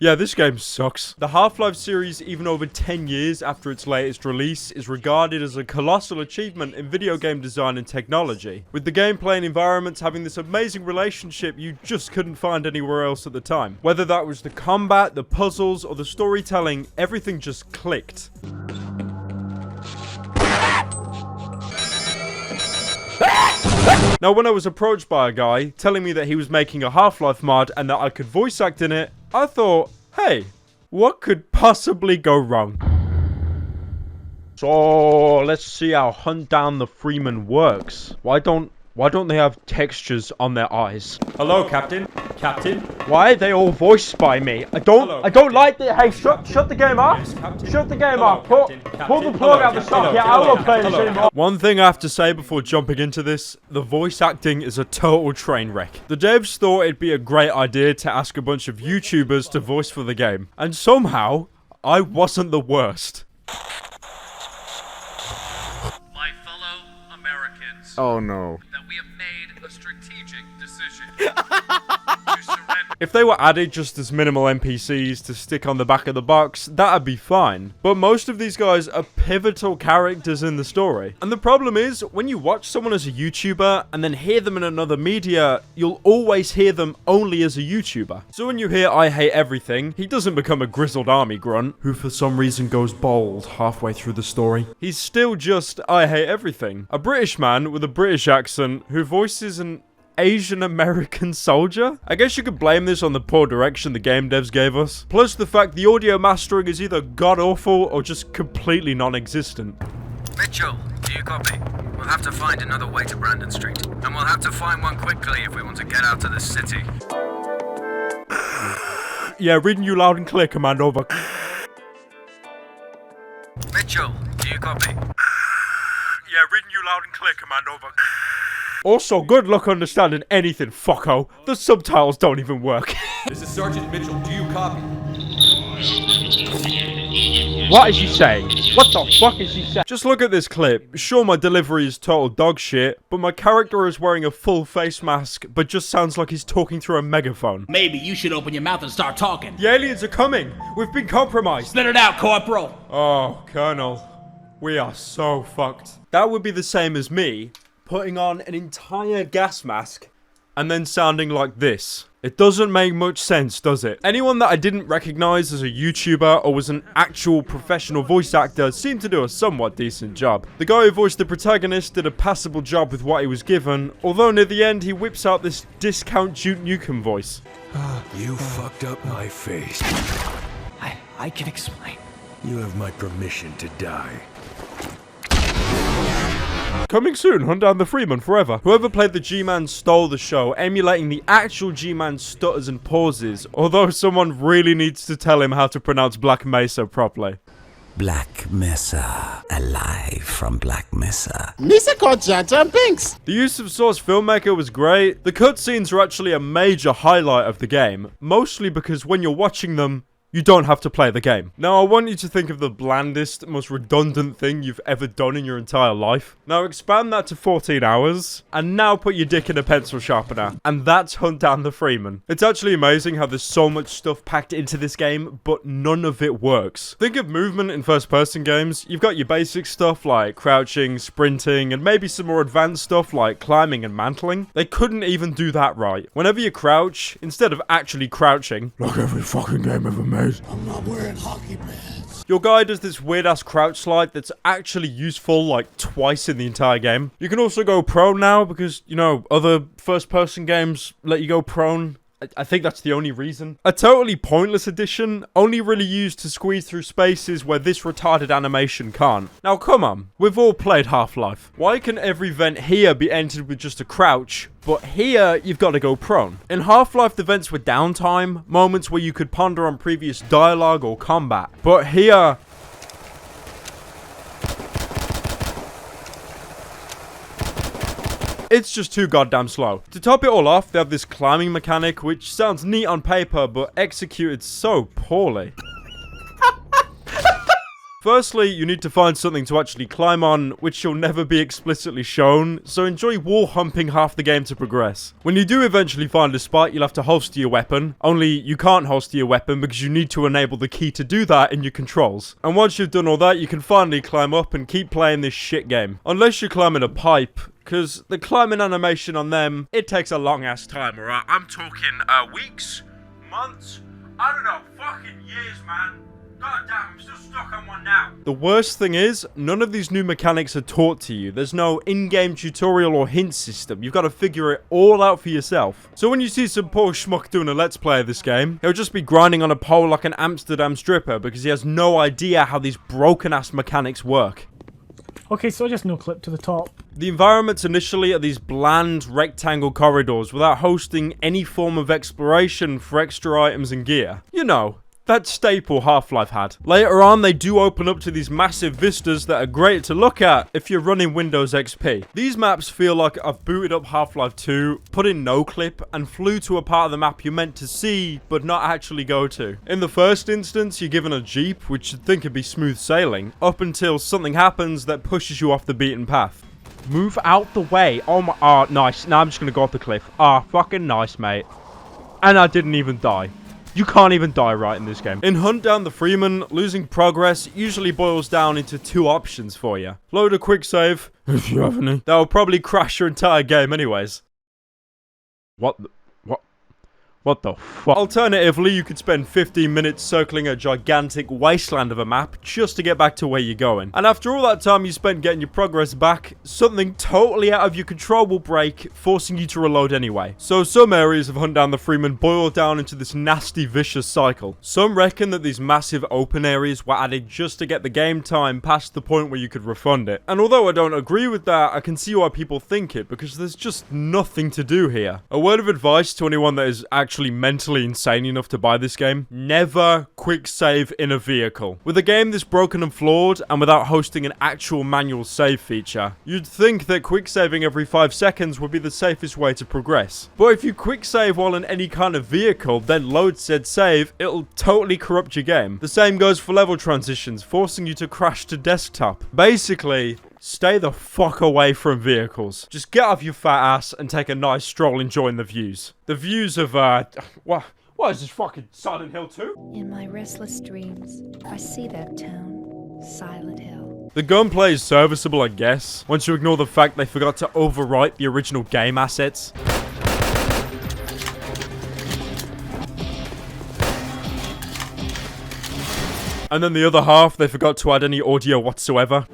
Yeah, this game sucks. The Half-Life series, even over 10 years after its latest release, is regarded as a colossal achievement in video game design and technology, with the gameplay and environments having this amazing relationship you just couldn't find anywhere else at the time. Whether that was the combat, the puzzles, or the storytelling, everything just clicked. Now, when I was approached by a guy telling me that he was making a Half-Life mod and that I could voice act in it, I thought, hey, what could possibly go wrong? So, let's see how Hunt Down the Freeman works. Why don't they have textures on their eyes? Hello, Captain. Captain? Why are they all voiced by me? I don't like the. Hey, shut the game off. Yes, shut the game off. Pull the plug out the socket. I won't play this anymore. One thing I have to say before jumping into this, the voice acting is a total train wreck. The devs thought it'd be a great idea to ask a bunch of YouTubers to voice for the game, and somehow I wasnwasn't the worst. My fellow Americans. Oh no. That we have made a strategic decision to surrender. If they were added just as minimal NPCs to stick on the back of the box, that'd be fine. But most of these guys are pivotal characters in the story. And the problem is, when you watch someone as a YouTuber and then hear them in another media, you'll always hear them only as a YouTuber. So when you hear I hate everything, he doesn't become a grizzled army grunt who for some reason goes bald halfway through the story. He's still just I hate everything. A British man with a British accent who voices an Asian American soldier? I guess you could blame this on the poor direction the game devs gave us. Plus the fact the audio mastering is either god-awful or just completely non-existent. Mitchell, do you copy? We'll have to find another way to Brandon Street. And we'll have to find one quickly if we want to get out of the city. Yeah, reading you loud and clear, command over. Mitchell, do you copy? Yeah, reading you loud and clear, command over. Also, good luck understanding anything, fucko. The subtitles don't even work. This is Sergeant Mitchell. Do you copy? What is he saying? What the fuck is he saying? Just look at this clip. Sure, my delivery is total dog shit, but my character is wearing a full face mask, but just sounds like he's talking through a megaphone. Maybe you should open your mouth and start talking. The aliens are coming. We've been compromised. Let it out, Corporal. Oh, Colonel. We are so fucked. That would be the same as me putting on an entire gas mask and then sounding like this. It doesn't make much sense, does it? Anyone that I didn't recognize as a YouTuber or was an actual professional voice actor seemed to do a somewhat decent job. The guy who voiced the protagonist did a passable job with what he was given, although near the end he whips out this discount Duke Nukem voice. You fucked up my face. I can explain. You have my permission to die. Coming soon, Hunt Down the Freeman forever. Whoever played the G-Man stole the show, emulating the actual G-Man stutters and pauses, although someone really needs to tell him how to pronounce Black Mesa properly. Black Mesa, alive from Black Mesa. Misa called Jaja Binks. The use of Source Filmmaker was great. The cutscenes are actually a major highlight of the game, mostly because when you're watching them, you don't have to play the game. Now, I want you to think of the blandest, most redundant thing you've ever done in your entire life. Now, expand that to 14 hours, and now put your dick in a pencil sharpener. And that's Hunt Down the Freeman. It's actually amazing how there's so much stuff packed into this game, but none of it works. Think of movement in first-person games. You've got your basic stuff like crouching, sprinting, and maybe some more advanced stuff like climbing and mantling. They couldn't even do that right. Whenever you crouch, instead of actually crouching, like every fucking game ever made, I'm not wearing hockey pads. your guy does this weird-ass crouch slide that's actually useful like twice in the entire game. You can also go prone now because, you know, other first-person games let you go prone. I think that's the only reason. A totally pointless addition, only really used to squeeze through spaces where this retarded animation can't. Now come on, we've all played Half-Life. Why can every vent here be entered with just a crouch, but here you've got to go prone? In Half-Life the vents were downtime, moments where you could ponder on previous dialogue or combat. But here, it's just too goddamn slow. To top it all off, they have this climbing mechanic, which sounds neat on paper, but executed so poorly. Firstly, you need to find something to actually climb on, which will never be explicitly shown, so enjoy wall humping half the game to progress. When you do eventually find a spot, you'll have to holster your weapon, only you can't holster your weapon because you need to enable the key to do that in your controls. And once you've done all that, you can finally climb up and keep playing this shit game. Unless you're climbing a pipe, because the climbing animation on them, it takes a long ass time, alright? I'm talking weeks, months, I don't know, fucking years, man. God damn, I'm still stuck on one now. The worst thing is, none of these new mechanics are taught to you. There's no in-game tutorial or hint system. You've got to figure it all out for yourself. So when you see some poor schmuck doing a let's play of this game, he'll just be grinding on a pole like an Amsterdam stripper because he has no idea how these broken-ass mechanics work. Okay, so just no clip to the top. The environments initially are these bland rectangle corridors without hosting any form of exploration for extra items and gear. You know, that staple Half-Life had. Later on, they do open up to these massive vistas that are great to look at if you're running Windows XP. These maps feel like I've booted up Half-Life 2, put in no clip, and flew to a part of the map you're meant to see, but not actually go to. In the first instance, you're given a jeep, which you'd think would be smooth sailing, up until something happens that pushes you off the beaten path. Move out the way. Oh my, nice. Now I'm just gonna go off the cliff. Fucking nice, mate. And I didn't even die. You can't even die right in this game. In Hunt Down the Freeman, losing progress usually boils down into two options for you. Load a quick save, if you have any. That will probably crash your entire game anyways. What the fuck? Alternatively, you could spend 15 minutes circling a gigantic wasteland of a map just to get back to where you're going. And after all that time you spent getting your progress back, something totally out of your control will break, forcing you to reload anyway. So some areas of Hunt Down the Freeman boil down into this nasty, vicious cycle. Some reckon that these massive open areas were added just to get the game time past the point where you could refund it. And although I don't agree with that, I can see why people think it, because there's just nothing to do here. A word of advice to anyone that is actually mentally insane enough to buy this game: never quick save in a vehicle. With a game this broken and flawed, and without hosting an actual manual save feature, you'd think that quick saving every 5 seconds would be the safest way to progress. But if you quick save while in any kind of vehicle, then load said save, it'll totally corrupt your game. The same goes for level transitions, forcing you to crash to desktop. Basically, stay the fuck away from vehicles. Just get off your fat ass and take a nice stroll enjoying the views. The views of, what is this, fucking Silent Hill 2? In my restless dreams, I see that town, Silent Hill. The gunplay is serviceable, I guess, once you ignore the fact they forgot to overwrite the original game assets. And then the other half, they forgot to add any audio whatsoever.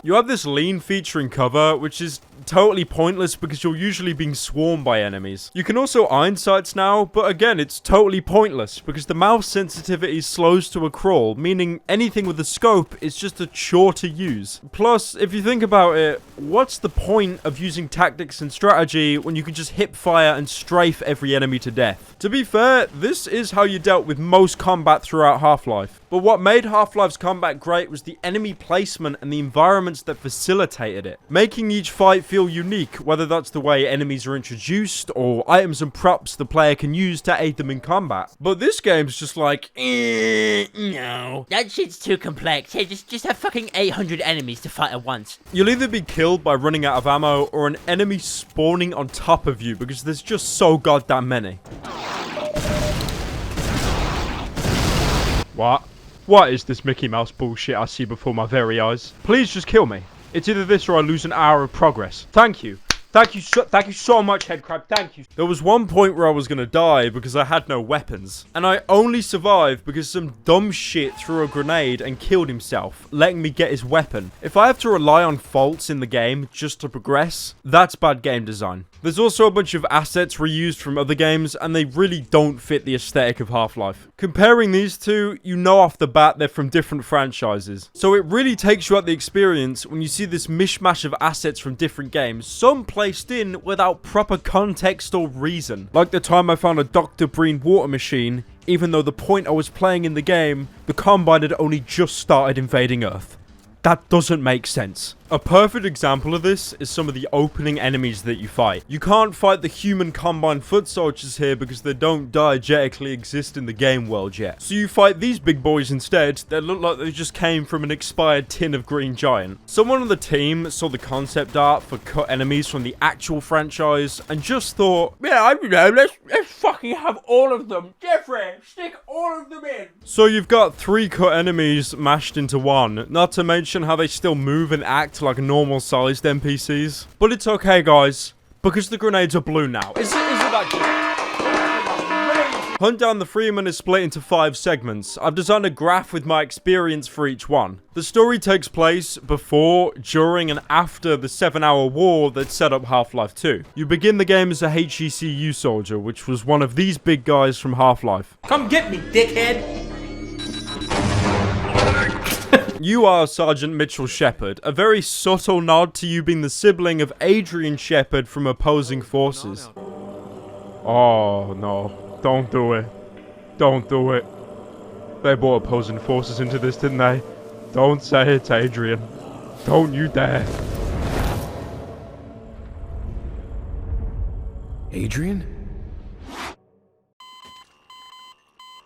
You have this lean feature in cover, which is totally pointless because you're usually being swarmed by enemies. You can also iron sights now, but again, it's totally pointless because the mouse sensitivity slows to a crawl, meaning anything with a scope is just a chore to use. Plus, if you think about it, what's the point of using tactics and strategy when you can just hip fire and strafe every enemy to death? To be fair, this is how you dealt with most combat throughout Half-Life. But what made Half-Life's combat great was the enemy placement and the environments that facilitated it, making each fight feel unique, whether that's the way enemies are introduced or items and props the player can use to aid them in combat. But this game's just like, no, that shit's too complex. Hey, just have fucking 800 enemies to fight at once. You'll either be killed by running out of ammo or an enemy spawning on top of you because there's just so goddamn many. What is this Mickey Mouse bullshit I see before my very eyes? Please just kill me. It's either this or I lose an hour of progress. Thank you. Thank you so much, Headcrab. Thank you. There was one point where I was gonna die because I had no weapons. And I only survived because some dumb shit threw a grenade and killed himself, letting me get his weapon. If I have to rely on faults in the game just to progress, that's bad game design. There's also a bunch of assets reused from other games, and they really don't fit the aesthetic of Half-Life. Comparing these two, you know off the bat they're from different franchises. So it really takes you out the experience when you see this mishmash of assets from different games, some placed in without proper context or reason. Like the time I found a Dr. Breen water machine, even though the point I was playing in the game, the Combine had only just started invading Earth. That doesn't make sense. A perfect example of this is some of the opening enemies that you fight. You can't fight the human combine foot soldiers here because they don't diegetically exist in the game world yet. So you fight these big boys instead that look like they just came from an expired tin of Green Giant. Someone on the team saw the concept art for cut enemies from the actual franchise and just thought, yeah, I don't know, let's fucking have all of them. Jeffrey, stick all of them in. So you've got 3 cut enemies mashed into one, not to mention how they still move and act like normal sized NPCs. But it's okay, guys, because the grenades are blue now. Isn't that just... Hunt Down the Freeman is split into 5 segments. I've designed a graph with my experience for each one. The story takes place before, during, and after the 7-hour war that set up Half-Life 2. You begin the game as a HECU soldier, which was one of these big guys from Half-Life. Come get me, dickhead! You are Sergeant Mitchell Shepard, a very subtle nod to you being the sibling of Adrian Shepard from opposing forces. Oh no, don't do it. Don't do it. They brought opposing forces into this, didn't they? Don't say it, Adrian. Don't you dare. Adrian?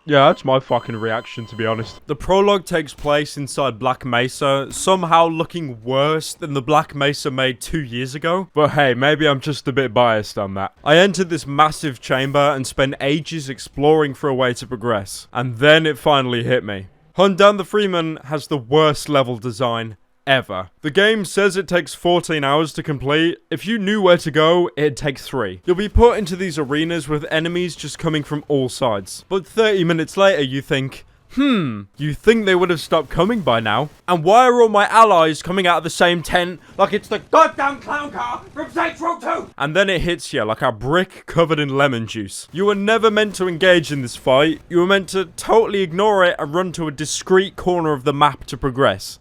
Yeah, that's my fucking reaction, to be honest. The prologue takes place inside Black Mesa, somehow looking worse than the Black Mesa made 2 years ago. But hey, maybe I'm just a bit biased on that. I entered this massive chamber and spent ages exploring for a way to progress. And then it finally hit me. Hunt Down the Freeman has the worst level design ever. The game says it takes 14 hours to complete. If you knew where to go, it'd take 3. You'll be put into these arenas with enemies just coming from all sides. But 30 minutes later, you think, you think they would have stopped coming by now? And why are all my allies coming out of the same tent like it's the goddamn clown car from Saints Row 2? And then it hits you like a brick covered in lemon juice. You were never meant to engage in this fight. You were meant to totally ignore it and run to a discrete corner of the map to progress.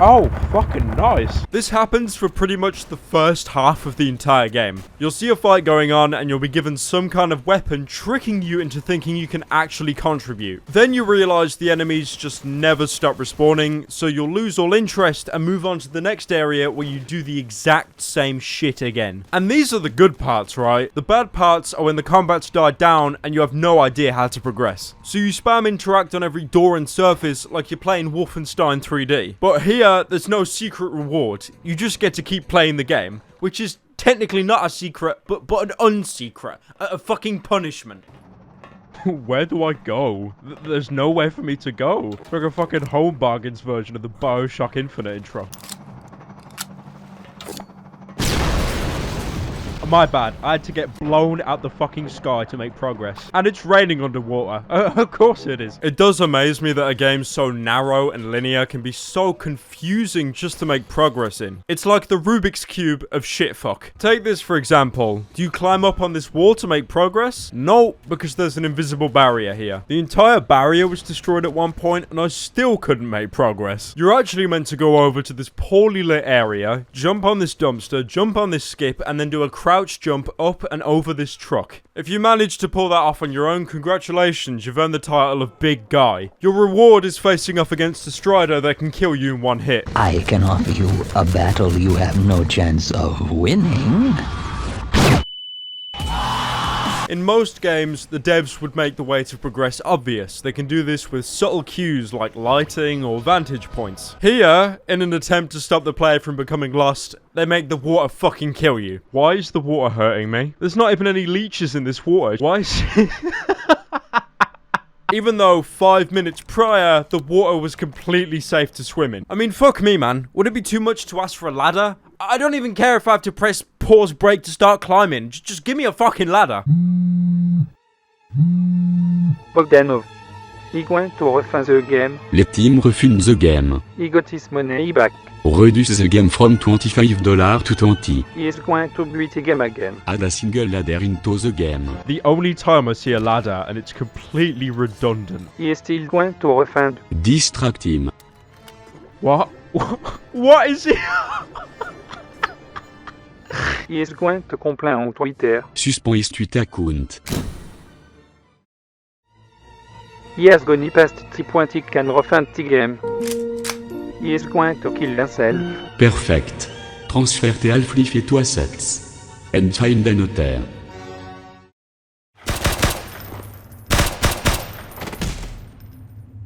Oh, fucking nice. This happens for pretty much the first half of the entire game. You'll see a fight going on and you'll be given some kind of weapon tricking you into thinking you can actually contribute. Then you realize the enemies just never stop respawning, so you'll lose all interest and move on to the next area where you do the exact same shit again. And these are the good parts, right? The bad parts are when the combat's died down and you have no idea how to progress. So you spam interact on every door and surface like you're playing Wolfenstein 3D. But here, there's no secret reward. You just get to keep playing the game, which is technically not a secret, but an unsecret. A fucking punishment. Where do I go? There's nowhere for me to go. It's like a fucking Home Bargains version of the BioShock Infinite intro. My bad. I had to get blown out the fucking sky to make progress. And it's raining underwater. Of course it is. It does amaze me that a game so narrow and linear can be so confusing just to make progress in. It's like the Rubik's Cube of shitfuck. Take this for example. Do you climb up on this wall to make progress? No, because there's an invisible barrier here. The entire barrier was destroyed at one point and I still couldn't make progress. You're actually meant to go over to this poorly lit area, jump on this dumpster, jump on this skip, and then do a crouch jump up and over this truck. If you manage to pull that off on your own, congratulations, you've earned the title of Big Guy. Your reward is facing off against a strider that can kill you in one hit. I can offer you a battle you have no chance of winning. In most games, the devs would make the way to progress obvious. They can do this with subtle cues like lighting or vantage points. Here, in an attempt to stop the player from becoming lost, they make the water fucking kill you. Why is the water hurting me? There's not even any leeches in this water. Why is Even though 5 minutes prior, the water was completely safe to swim in. I mean, fuck me, man. Would it be too much to ask for a ladder? I don't even care if I have to press pause break to start climbing. Just give me a fucking ladder. Bogdanov. He went to refund the game. The team refund the game. He got his money back. Reduce the game from $25 to 20. He is going to beat the game again. Add a single ladder into the game. The only time I see a ladder, and it's completely redundant. He is still going to refund. Distract him. What? What is it? He is going to complain on Twitter. Suspend his Twitter account. He has gone past 3 points he can refund the game. y es going to kill yourself. Perfect. Transfère tes Half-Life et tes assets. And find a notaire.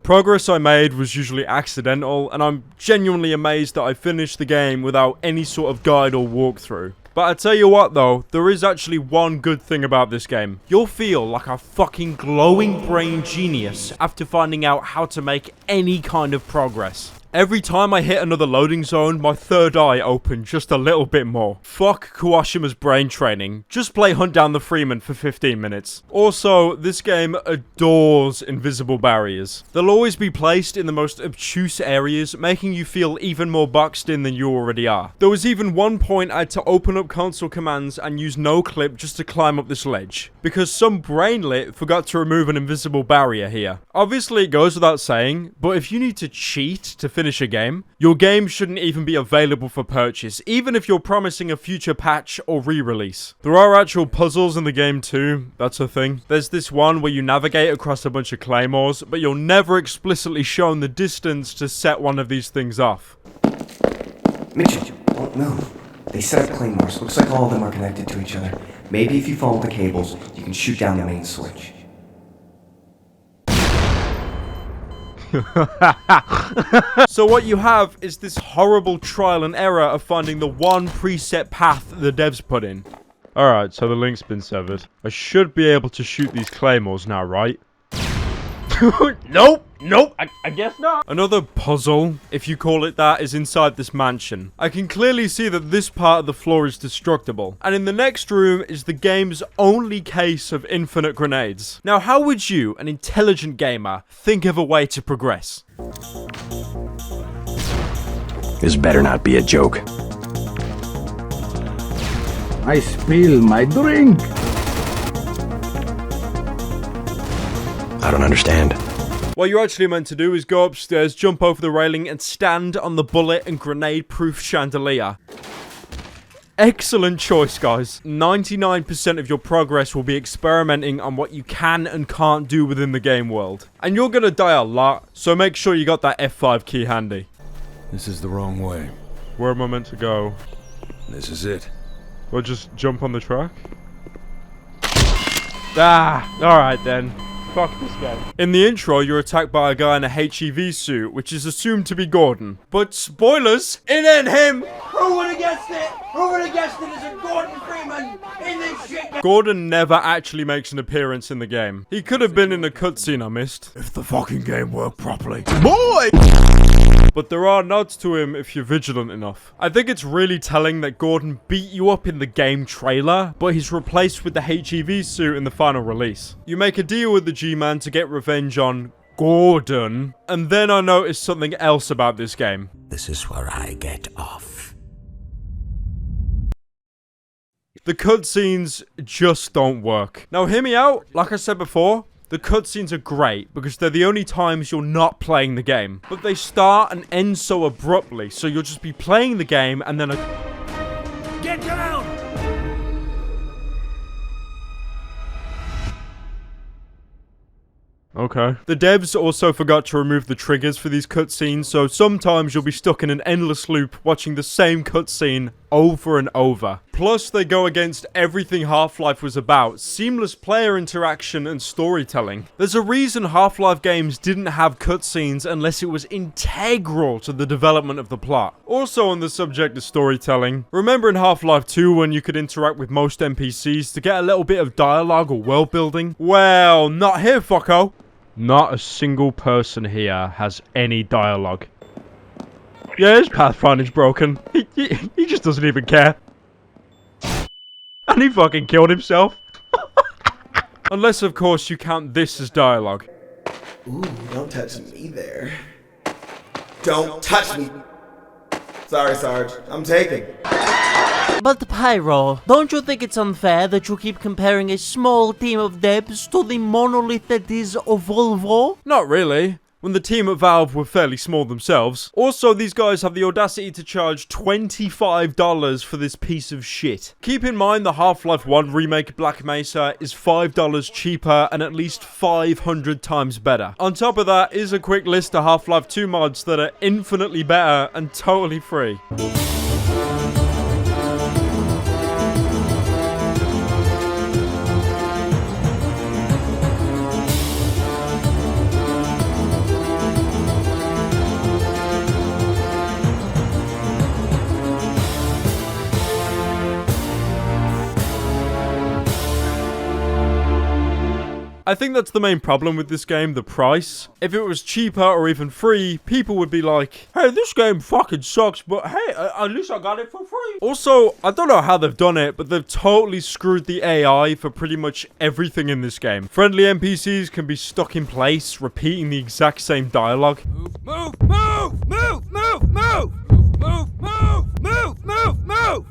Progress I made was usually accidental, and I'm genuinely amazed that I finished the game without any sort of guide or walkthrough. But I tell you what though, there is actually one good thing about this game. You'll feel like a fucking glowing brain genius after finding out how to make any kind of progress. Every time I hit another loading zone, my third eye opened just a little bit more. Fuck Kawashima's brain training. Just play Hunt Down the Freeman for 15 minutes. Also, this game adores invisible barriers. They'll always be placed in the most obtuse areas, making you feel even more boxed in than you already are. There was even one point I had to open up console commands and use no clip just to climb up this ledge, because some brainlet forgot to remove an invisible barrier here. Obviously it goes without saying, but if you need to cheat to finish a game, your game shouldn't even be available for purchase, even if you're promising a future patch or re-release. There are actual puzzles in the game too, that's a thing. There's this one where you navigate across a bunch of claymores, but you're never explicitly shown the distance to set one of these things off. Mitchell, don't move. They set up claymores. Looks like all of them are connected to each other. Maybe if you follow the cables, you can shoot down the main switch. So what you have is this horrible trial and error of finding the one preset path the devs put in. Alright, so the link's been severed. I should be able to shoot these claymores now, right? Nope, I guess not. Another puzzle, if you call it that, is inside this mansion. I can clearly see that this part of the floor is destructible. And in the next room is the game's only case of infinite grenades. Now, how would you, an intelligent gamer, think of a way to progress? This better not be a joke. I spill my drink. I don't understand. What you're actually meant to do is go upstairs, jump over the railing, and stand on the bullet and grenade-proof chandelier. Excellent choice, guys. 99% of your progress will be experimenting on what you can and can't do within the game world. And you're gonna die a lot, so make sure you got that F5 key handy. This is the wrong way. Where am I meant to go? This is it. Or just jump on the track? Ah, alright then. Fuck this guy. In the intro, you're attacked by a guy in a HEV suit, which is assumed to be Gordon. But spoilers, it ain't him! Who would have guessed it? Who would have guessed it as a Gordon Freeman in this shit? Gordon never actually makes an appearance in the game. He could have been in a cutscene I missed. If the fucking game worked properly. Boy! But there are nods to him if you're vigilant enough. I think it's really telling that Gordon beat you up in the game trailer, but he's replaced with the HEV suit in the final release. You make a deal with the G-Man to get revenge on Gordon, and then I noticed something else about this game. This is where I get off. The cutscenes just don't work. Now hear me out, like I said before, the cutscenes are great because they're the only times you're not playing the game. But they start and end so abruptly, so you'll just be playing the game and then Get down! Okay. The devs also forgot to remove the triggers for these cutscenes, so sometimes you'll be stuck in an endless loop watching the same cutscene over and over. Plus, they go against everything Half-Life was about, seamless player interaction and storytelling. There's a reason Half-Life games didn't have cutscenes unless it was integral to the development of the plot. Also on the subject of storytelling, remember in Half-Life 2 when you could interact with most NPCs to get a little bit of dialogue or world building? Well, not here, fucko. Not a single person here has any dialogue. Yeah, his pathfinding's broken. He just doesn't even care. And he fucking killed himself. Unless, of course, you count this as dialogue. Ooh, don't touch me there. Don't touch me. Sorry, Sarge. I'm taking. But Pyro, don't you think it's unfair that you keep comparing a small team of devs to the monolith that is Volvo? Not really. when the team at Valve were fairly small themselves. Also, these guys have the audacity to charge $25 for this piece of shit. Keep in mind the Half-Life 1 remake Black Mesa is $5 cheaper and at least 500 times better. On top of that is a quick list of Half-Life 2 mods that are infinitely better and totally free. I think that's the main problem with this game, the price. If it was cheaper or even free, people would be like, hey, this game fucking sucks, but hey, at least I got it for free. Also, I don't know how they've done it, but they've totally screwed the AI for pretty much everything in this game. Friendly NPCs can be stuck in place, repeating the exact same dialogue. Move, move, move, move, move, move, move, move, move, move, move.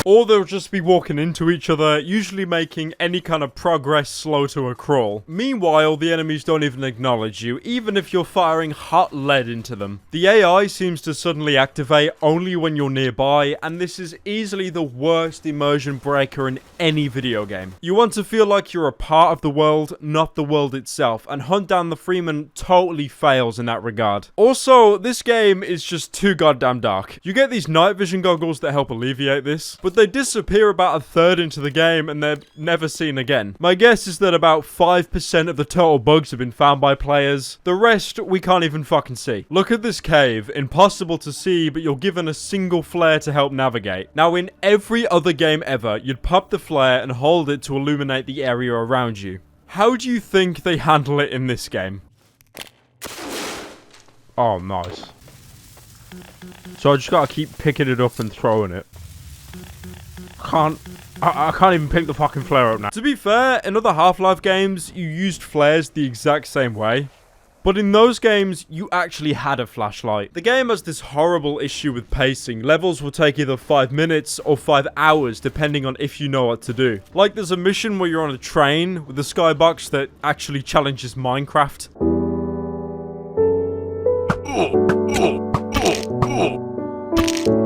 Or they'll just be walking into each other, usually making any kind of progress slow to a crawl. Meanwhile, the enemies don't even acknowledge you, even if you're firing hot lead into them. The AI seems to suddenly activate only when you're nearby, and this is easily the worst immersion breaker in any video game. You want to feel like you're a part of the world, not the world itself, and Hunt Down the Freeman totally fails in that regard. Also, this game is just too goddamn dark. You get these night vision goggles that help alleviate this, but they disappear about a third into the game and they're never seen again. My guess is that about 5% of the total bugs have been found by players. The rest we can't even fucking see. Look at this cave. Impossible to see, but you're given a single flare to help navigate. Now, in every other game ever, you'd pop the flare and hold it to illuminate the area around you. How do you think they handle it in this game? Oh, nice. So I just gotta keep picking it up and throwing it. I can't even pick the fucking flare up now. To be fair, in other Half-Life games, you used flares the exact same way. But in those games, you actually had a flashlight. The game has this horrible issue with pacing. Levels will take either 5 minutes or 5 hours, depending on if you know what to do. Like, there's a mission where you're on a train with a skybox that actually challenges Minecraft.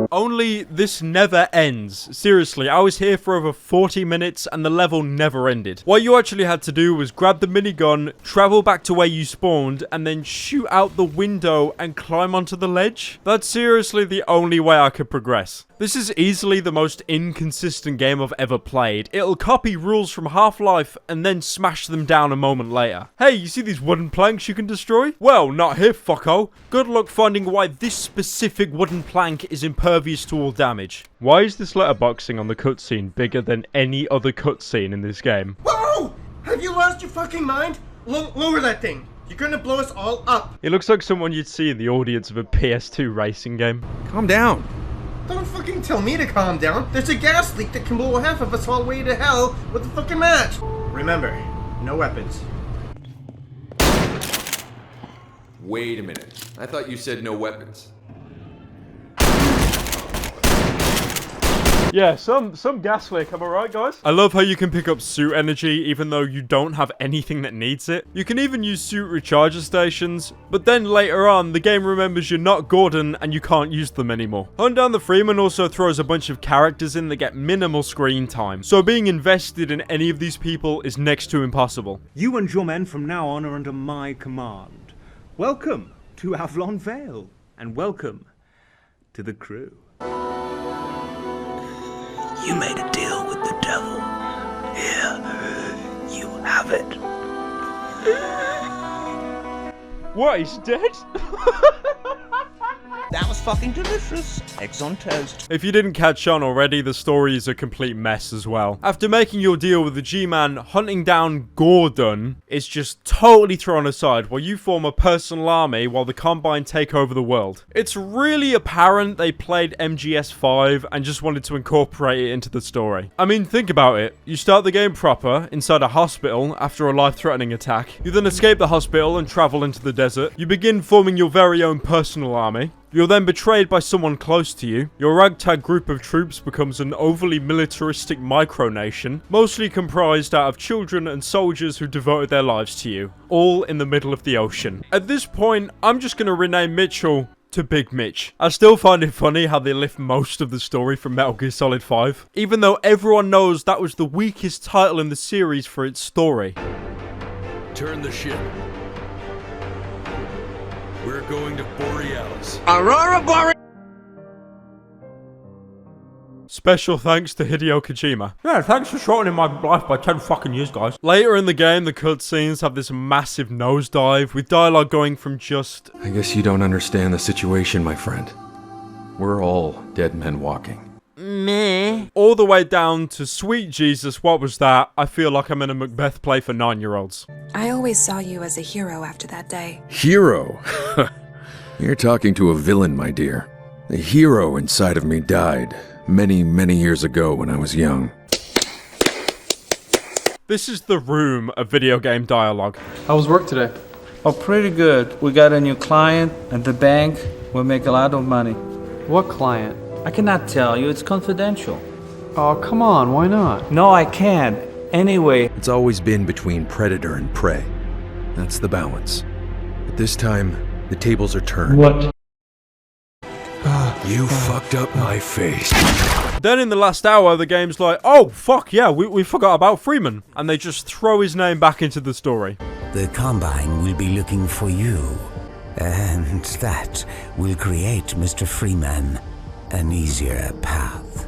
Only this never ends. Seriously, I was here for over 40 minutes and the level never ended. What you actually had to do was grab the minigun, travel back to where you spawned, and then shoot out the window and climb onto the ledge. That's seriously the only way I could progress. This is easily the most inconsistent game I've ever played. It'll copy rules from Half-Life and then smash them down a moment later. Hey, you see these wooden planks you can destroy? Well, not here, fucko. Good luck finding why this specific wooden plank is impervious to all damage. Why is this letterboxing on the cutscene bigger than any other cutscene in this game? Whoa! Have you lost your fucking mind? Lower that thing. You're gonna blow us all up. It looks like someone you'd see in the audience of a PS2 racing game. Calm down. Don't fucking tell me to calm down. There's a gas leak that can blow half of us all the way to hell with a fucking match. Remember, no weapons. Wait a minute. I thought you said no weapons. Yeah, some gas leak, am I right, guys? I love how you can pick up suit energy even though you don't have anything that needs it. You can even use suit recharger stations, but then later on, the game remembers you're not Gordon and you can't use them anymore. Hunt Down the Freeman also throws a bunch of characters in that get minimal screen time, so being invested in any of these people is next to impossible. You and your men from now on are under my command. Welcome to Avalon Vale, and welcome to the crew. You made a deal with the devil. Here, you have it. What, he's dead? That was fucking delicious. Eggs on toast. If you didn't catch on already, the story is a complete mess as well. After making your deal with the G-Man, hunting down Gordon is just totally thrown aside while you form a personal army while the Combine take over the world. It's really apparent they played MGS5 and just wanted to incorporate it into the story. I mean, think about it. You start the game proper, inside a hospital after a life-threatening attack. You then escape the hospital and travel into the desert. You begin forming your very own personal army. You're then betrayed by someone close to you. Your ragtag group of troops becomes an overly militaristic micronation, mostly comprised out of children and soldiers who devoted their lives to you, all in the middle of the ocean. At this point, I'm just going to rename Mitchell to Big Mitch. I still find it funny how they lift most of the story from Metal Gear Solid 5, even though everyone knows that was the weakest title in the series for its story. Turn the ship. We're going to Borealis. Aurora Borealis! Special thanks to Hideo Kojima. Yeah, thanks for shortening my life by 10 fucking years, guys. Later in the game, the cutscenes have this massive nosedive, with dialogue going from just... I guess you don't understand the situation, my friend. We're all dead men walking. Meh. all the way down to sweet Jesus, what was that? I feel like I'm in a Macbeth play for 9-year-olds. I always saw you as a hero after that day. Hero? You're talking to a villain, my dear. The hero inside of me died many, many years ago when I was young. This is the room of video game dialogue. How was work today? Oh, pretty good. We got a new client at the bank. We'll make a lot of money. What client? I cannot tell you. It's confidential. Oh, come on. Why not? No, I can't. Anyway. It's always been between predator and prey. That's the balance. But this time, the tables are turned. What? You fucked up my face. Then in the last hour, the game's like, oh, fuck yeah, we forgot about Freeman. And they just throw his name back into the story. The Combine will be looking for you. And that will create, Mr. Freeman, an easier path.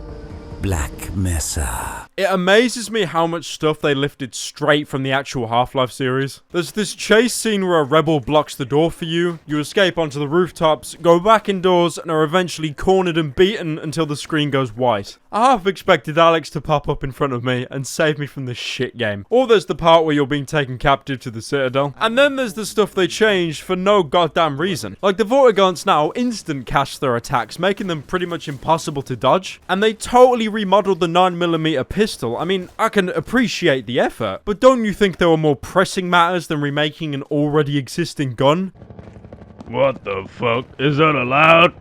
Black Mesa. It amazes me how much stuff they lifted straight from the actual Half-Life series. There's this chase scene where a rebel blocks the door for you, you escape onto the rooftops, go back indoors, and are eventually cornered and beaten until the screen goes white. I half expected Alex to pop up in front of me and save me from this shit game. Or there's the part where you're being taken captive to the Citadel. And then there's the stuff they changed for no goddamn reason. Like the Vortigaunts now instant cast their attacks, making them pretty much impossible to dodge. And they totally remodeled the 9mm pistol. I mean, I can appreciate the effort, but don't you think there were more pressing matters than remaking an already existing gun? What the fuck? Is that allowed?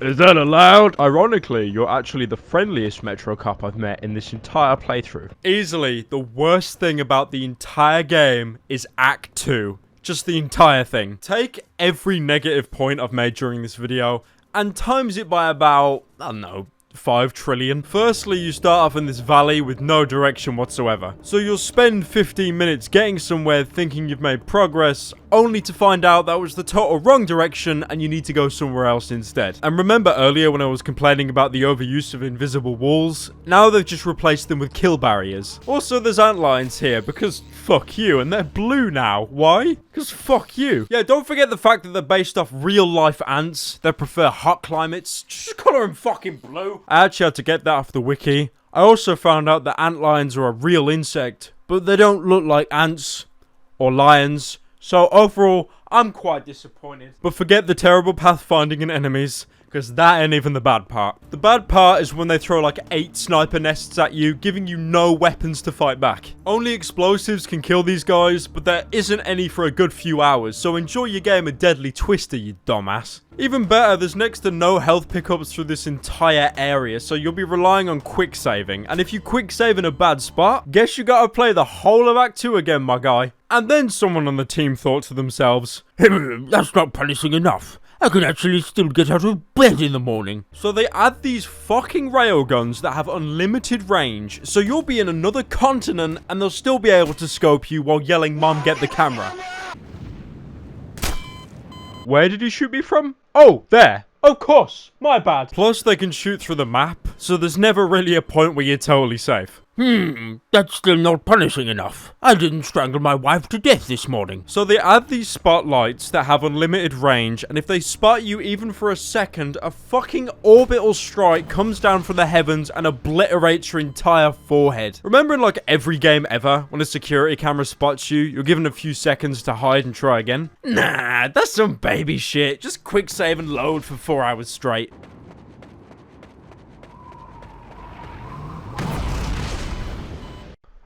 Is that allowed? Ironically, you're actually the friendliest Metro cop I've met in this entire playthrough. Easily, the worst thing about the entire game is Act 2. Just the entire thing. Take every negative point I've made during this video and times it by about, I don't know, 5 trillion. Firstly, you start off in this valley with no direction whatsoever. So you'll spend 15 minutes getting somewhere thinking you've made progress, only to find out that was the total wrong direction and you need to go somewhere else instead. And remember earlier when I was complaining about the overuse of invisible walls? Now they've just replaced them with kill barriers. Also, there's antlions here because fuck you, and they're blue now. Why? Because fuck you. Yeah, don't forget the fact that they're based off real life ants that prefer hot climates. Just color them fucking blue. I actually had to get that off the wiki. I also found out that antlions are a real insect, but they don't look like ants or lions. So overall, I'm quite disappointed. But forget the terrible pathfinding and enemies, because that ain't even the bad part. The bad part is when they throw like 8 sniper nests at you, giving you no weapons to fight back. Only explosives can kill these guys, but there isn't any for a good few hours, so enjoy your game of Deadly Twister, you dumbass. Even better, there's next to no health pickups through this entire area, so you'll be relying on quick saving. And if you quick save in a bad spot, guess you gotta play the whole of Act 2 again, my guy. And then someone on the team thought to themselves, that's not punishing enough. I can actually still get out of bed in the morning. So they add these fucking railguns that have unlimited range, so you'll be in another continent and they'll still be able to scope you while yelling, "Mom, get the camera." Where did he shoot me from? Oh, there. Of course. My bad. Plus, they can shoot through the map, so there's never really a point where you're totally safe. That's still not punishing enough. I didn't strangle my wife to death this morning. So they add these spotlights that have unlimited range, and if they spot you even for a second, a fucking orbital strike comes down from the heavens and obliterates your entire forehead. Remember in like every game ever, when a security camera spots you, you're given a few seconds to hide and try again? Nah, that's some baby shit. Just quick save and load for 4 hours straight.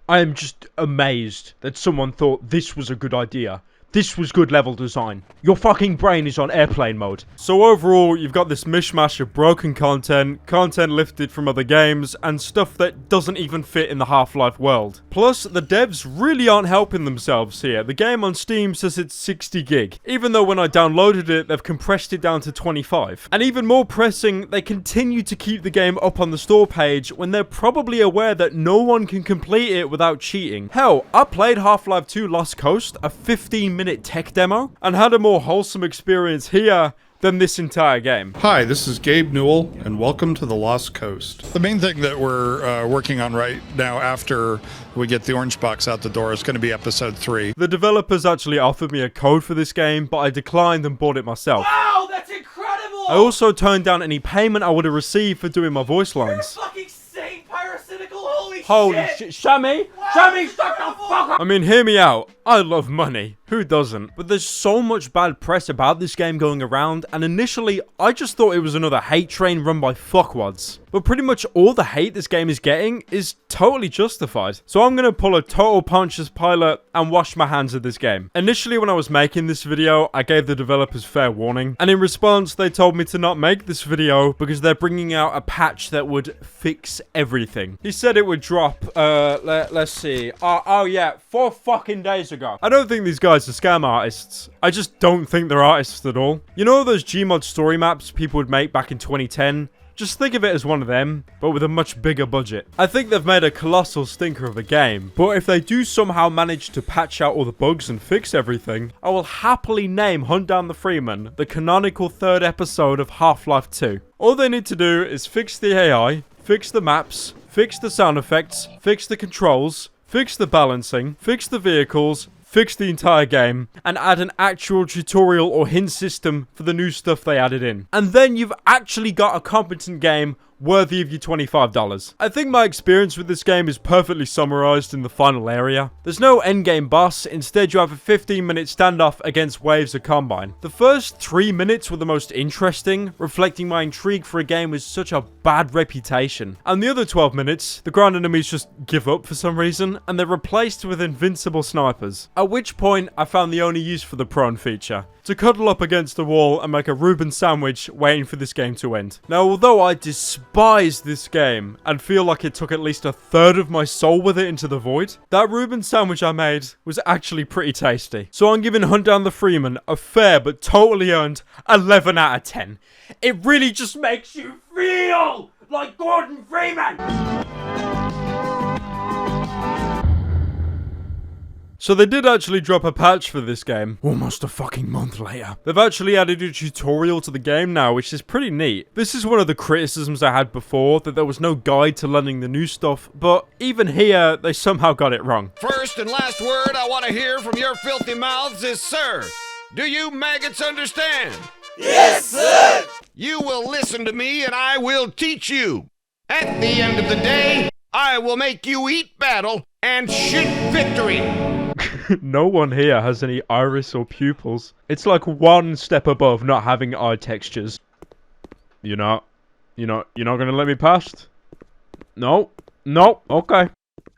I am just amazed that someone thought this was a good idea. This was good level design. Your fucking brain is on airplane mode. So overall, you've got this mishmash of broken content, content lifted from other games, and stuff that doesn't even fit in the Half-Life world. Plus, the devs really aren't helping themselves here. The game on Steam says it's 60 gig, even though when I downloaded it, they've compressed it down to 25. And even more pressing, they continue to keep the game up on the store page when they're probably aware that no one can complete it without cheating. Hell, I played Half-Life 2 Lost Coast, a 15-minute tech demo, and had a more wholesome experience here than this entire game. Hi, this is Gabe Newell, and welcome to the Lost Coast. The main thing that we're working on right now after we get the orange box out the door is going to be episode 3. The developers actually offered me a code for this game, but I declined and bought it myself. Wow, that's incredible! I also turned down any payment I would have received for doing my voice lines. You're fucking sane, Pyrocynical, holy shit! Shammy! Wow, Shammy, shut the fuck up! I mean, hear me out. I love money. Who doesn't? But there's so much bad press about this game going around, and initially, I just thought it was another hate train run by fuckwads. But pretty much all the hate this game is getting is totally justified. So I'm gonna pull a total Pontius Pilate and wash my hands of this game. Initially, when I was making this video, I gave the developers fair warning, and in response, they told me to not make this video because they're bringing out a patch that would fix everything. He said it would drop, let's see. Oh yeah, 4 fucking days ago. I don't think these guys are scam artists. I just don't think they're artists at all. You know those Gmod story maps people would make back in 2010? Just think of it as one of them, but with a much bigger budget. I think they've made a colossal stinker of a game, but if they do somehow manage to patch out all the bugs and fix everything, I will happily name Hunt Down the Freeman the canonical 3rd episode of Half-Life 2. All they need to do is fix the AI, fix the maps, fix the sound effects, fix the controls, fix the balancing, fix the vehicles, fix the entire game, and add an actual tutorial or hint system for the new stuff they added in. And then you've actually got a competent game worthy of your $25. I think my experience with this game is perfectly summarized in the final area. There's no endgame boss, instead you have a 15-minute standoff against waves of Combine. The first 3 minutes were the most interesting, reflecting my intrigue for a game with such a bad reputation. And the other 12 minutes, the ground enemies just give up for some reason, and they're replaced with invincible snipers. At which point, I found the only use for the prone feature. To cuddle up against the wall and make a Reuben sandwich waiting for this game to end. Now, although I despise this game and feel like it took at least a third of my soul with it into the void, that Reuben sandwich I made was actually pretty tasty. So I'm giving Hunt Down the Freeman a fair but totally earned 11 out of 10. It really just makes you feel like Gordon Freeman! So they did actually drop a patch for this game, almost a fucking month later. They've actually added a tutorial to the game now, which is pretty neat. This is one of the criticisms I had before, that there was no guide to learning the new stuff, but even here, they somehow got it wrong. First and last word I want to hear from your filthy mouths is sir. Do you maggots understand? Yes, sir! You will listen to me and I will teach you. At the end of the day, I will make you eat battle and shit victory. No one here has any iris or pupils. It's like one step above not having eye textures. You're not gonna let me past? No, okay.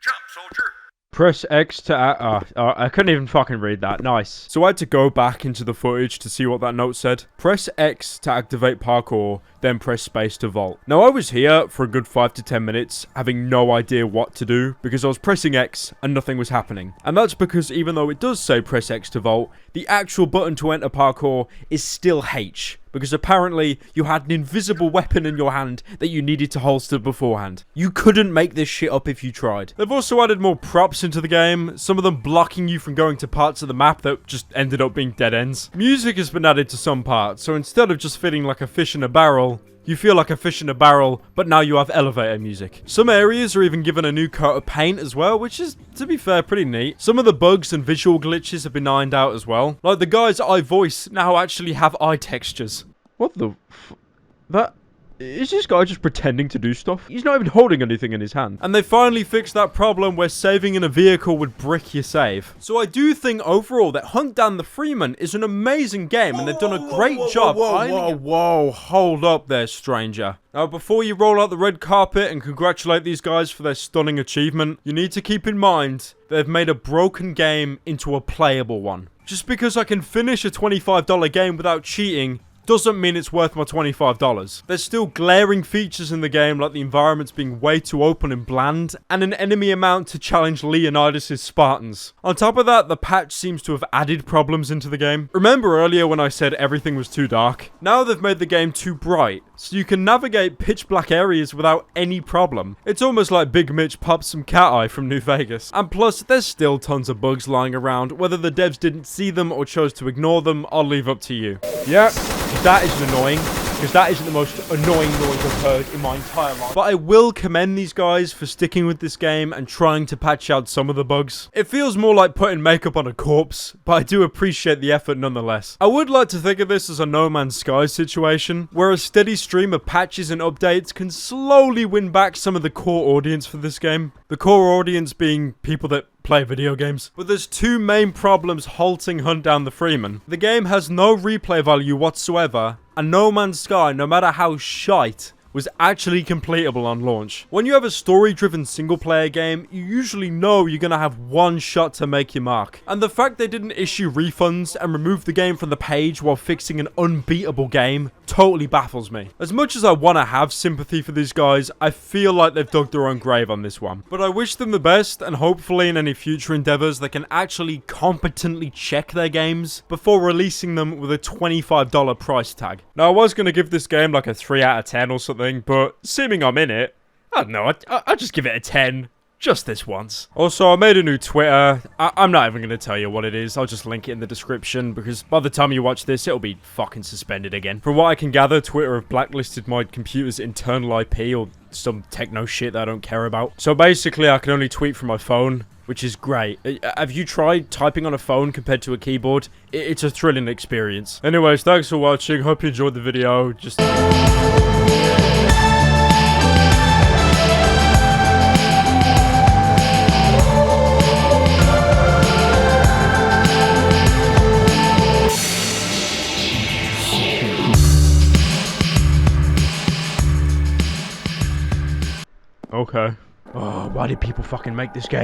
Jump, soldier. Press X to I couldn't even fucking read that. Nice. So I had to go back into the footage to see what that note said. Press X to activate parkour, then press space to vault. Now I was here for a good 5 to 10 minutes, having no idea what to do, because I was pressing X and nothing was happening. And that's because even though it does say press X to vault, the actual button to enter parkour is still H. Because apparently, you had an invisible weapon in your hand that you needed to holster beforehand. You couldn't make this shit up if you tried. They've also added more props into the game, some of them blocking you from going to parts of the map that just ended up being dead ends. Music has been added to some parts, so instead of just feeling like a fish in a barrel, you feel like a fish in a barrel, but now you have elevator music. Some areas are even given a new coat of paint as well, which is, to be fair, pretty neat. Some of the bugs and visual glitches have been ironed out as well. Like the guys I voice now actually have eye textures. What the that... Is this guy just pretending to do stuff? He's not even holding anything in his hand. And they finally fixed that problem where saving in a vehicle would brick your save. So I do think overall that Hunt Down the Freeman is an amazing game and they've done a great job. Whoa, hold up there, stranger. Now, before you roll out the red carpet and congratulate these guys for their stunning achievement, you need to keep in mind they've made a broken game into a playable one. Just because I can finish a $25 game without cheating doesn't mean it's worth my $25. There's still glaring features in the game, like the environments being way too open and bland, and an enemy amount to challenge Leonidas' Spartans. On top of that, the patch seems to have added problems into the game. Remember earlier when I said everything was too dark? Now they've made the game too bright, so you can navigate pitch black areas without any problem. It's almost like Big Mitch popped some cat eye from New Vegas. And plus, there's still tons of bugs lying around. Whether the devs didn't see them or chose to ignore them, I'll leave up to you. Yeah. That is annoying, because that isn't the most annoying noise I've heard in my entire life. But I will commend these guys for sticking with this game and trying to patch out some of the bugs. It feels more like putting makeup on a corpse, but I do appreciate the effort nonetheless. I would like to think of this as a No Man's Sky situation, where a steady stream of patches and updates can slowly win back some of the core audience for this game. The core audience being people that play video games. But there's two main problems halting Hunt Down the Freeman. The game has no replay value whatsoever, and No Man's Sky, no matter how shite, was actually completable on launch. When you have a story-driven single-player game, you usually know you're gonna have one shot to make your mark. And the fact they didn't issue refunds and remove the game from the page while fixing an unbeatable game totally baffles me. As much as I want to have sympathy for these guys, I feel like they've dug their own grave on this one. But I wish them the best, and hopefully in any future endeavors they can actually competently check their games before releasing them with a $25 price tag. Now, I was gonna give this game like a 3 out of 10 or something, but seeming I'm in it, I don't know, I'll just give it a 10. Just this once. Also, I made a new Twitter. I'm not even going to tell you what it is. I'll just link it in the description, because by the time you watch this, it'll be fucking suspended again. From what I can gather, Twitter have blacklisted my computer's internal IP or some techno shit that I don't care about. So basically, I can only tweet from my phone, which is great. Have you tried typing on a phone compared to a keyboard? It's a thrilling experience. Anyways, thanks for watching. Hope you enjoyed the video. Just... Okay. Oh, why did people fucking make this game?